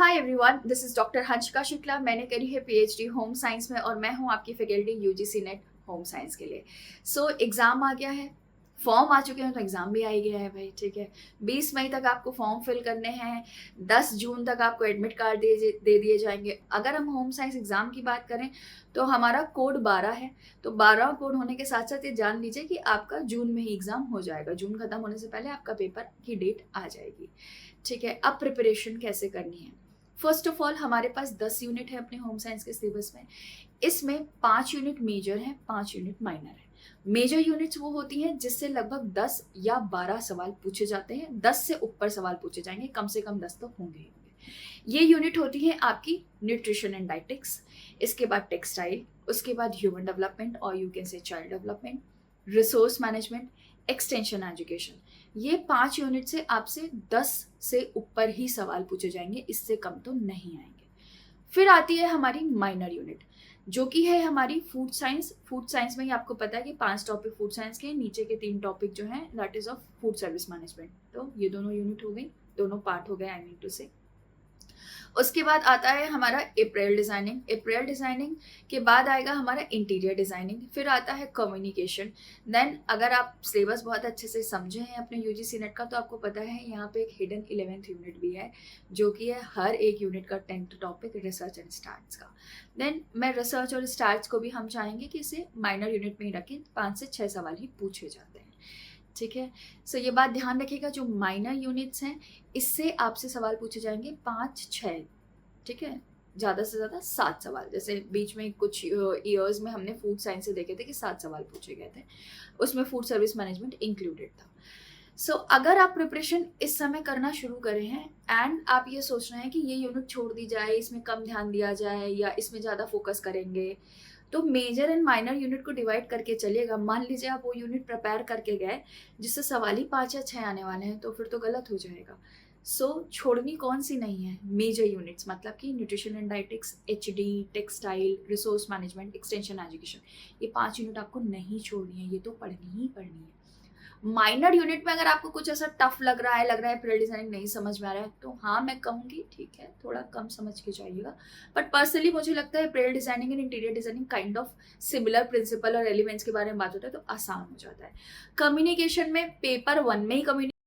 Hi everyone, this is doctor Hansika Shukla. मैंने करी है पीएचडी होम साइंस में और मैं हूँ आपकी faculty UGC net home science के लिए। एग्ज़ाम आ गया है, फॉर्म आ चुके हैं तो एग्ज़ाम भी आ ही गया है भाई। ठीक है, 20 मई तक आपको फॉर्म फिल करने हैं, 10 जून तक आपको एडमिट कार्ड दे दिए जाएंगे। अगर हम होम साइंस एग्ज़ाम की बात करें तो हमारा कोड 12 है। तो 12 कोड होने के साथ साथ ये जान लीजिए कि आपका जून में ही एग्ज़ाम हो जाएगा। जून खत्म होने से पहले आपका पेपर की डेट आ जाएगी। ठीक है, अब प्रिपरेशन कैसे करनी है। फर्स्ट ऑफ ऑल, हमारे पास 10 यूनिट है अपने होम साइंस के सिलेबस में। इसमें 5 यूनिट मेजर हैं, 5 यूनिट माइनर है। मेजर यूनिट्स वो होती हैं जिससे लगभग 10 या 12 सवाल पूछे जाते हैं। 10 से ऊपर सवाल पूछे जाएंगे, कम से कम 10 तो होंगे ही होंगे। ये यूनिट होती है आपकी न्यूट्रिशन एंड डाइटिक्स, इसके बाद टेक्सटाइल, उसके बाद ह्यूमन डेवलपमेंट और you can say child development, resource management, extension education. ये 5 यूनिट से आपसे 10 से ऊपर ही सवाल पूछे जाएंगे, इससे कम तो नहीं आएंगे। फिर आती है हमारी माइनर यूनिट जो कि है हमारी फूड साइंस। फूड साइंस में ही आपको पता है कि 5 टॉपिक फूड साइंस के, नीचे के 3 टॉपिक जो हैं that is of food service management. तो ये दोनों यूनिट हो गई, दोनों पार्ट हो गए, आई मीन टू से। उसके बाद आता है हमारा अप्रैल डिज़ाइनिंग। अप्रैल डिज़ाइनिंग के बाद आएगा हमारा इंटीरियर डिज़ाइनिंग, फिर आता है कम्युनिकेशन। देन अगर आप सिलेबस बहुत अच्छे से समझे हैं अपने यूजीसी नेट का तो आपको पता है यहाँ पे एक हिडन 11th यूनिट भी है जो कि है हर एक यूनिट का 10th topic research and starts का। देन मैं रिसर्च और स्टार्ट्स को भी हम चाहेंगे कि इसे माइनर यूनिट में ही रखें, 5 से 6 सवाल ही पूछे जाते हैं। ठीक है, ये बात ध्यान रखिएगा, जो माइनर यूनिट्स हैं इससे आपसे सवाल पूछे जाएंगे 5-6। ठीक है, ज़्यादा से ज़्यादा 7 सवाल। जैसे बीच में कुछ ईयर्स में हमने फूड साइंस से देखे थे कि 7 सवाल पूछे गए थे, उसमें फूड सर्विस मैनेजमेंट इंक्लूडेड था। अगर आप प्रिपरेशन इस समय करना शुरू करें हैं एंड आप ये सोच रहे हैं कि ये यूनिट छोड़ दी जाए, इसमें कम ध्यान दिया जाए या इसमें ज़्यादा फोकस करेंगे, तो मेजर एंड माइनर यूनिट को डिवाइड करके चलिएगा। मान लीजिए आप वो यूनिट प्रिपेयर करके गए जिससे सवाल ही 5 या 6 आने वाले हैं, तो फिर तो गलत हो जाएगा। छोड़नी कौन सी नहीं है, मेजर यूनिट्स मतलब कि nutrition and dietetics, HD, textile, resource management, extension education, ये 5 यूनिट आपको नहीं छोड़नी है, ये तो पढ़नी ही पढ़नी है। माइनर यूनिट में अगर आपको कुछ ऐसा टफ लग रहा है अप्रैल डिजाइनिंग नहीं समझ में आ रहा है, तो हाँ मैं कहूँगी ठीक है थोड़ा कम समझ के जाइएगा। बट पर्सनली मुझे लगता है apparel designing and interior designing kind of similar principle और एलिमेंट्स के बारे में बात होता है तो आसान हो जाता है। कम्युनिकेशन में पेपर 1 में ही